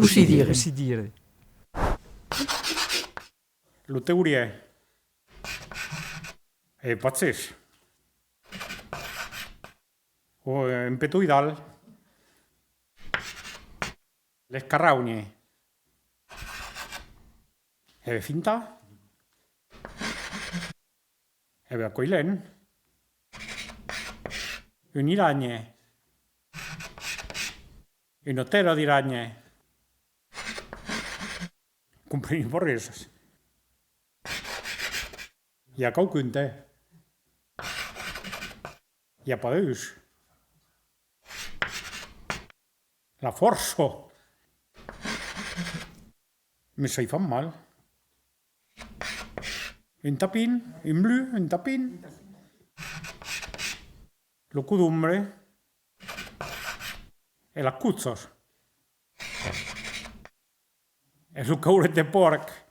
Così dire. Così dire. Lo teorie. È pazzesco. O impetoidal. Le carraunie. È finta. È a coilen. Un'iragne. Una terra di ragne. Comprimi porresas. Ja kaukunte. Ja padeus. La forzo. Me sei fan mal. Un tapin, un blu, un tapin. Lo cudumbre. E la cuzzos. E lo caure de porc.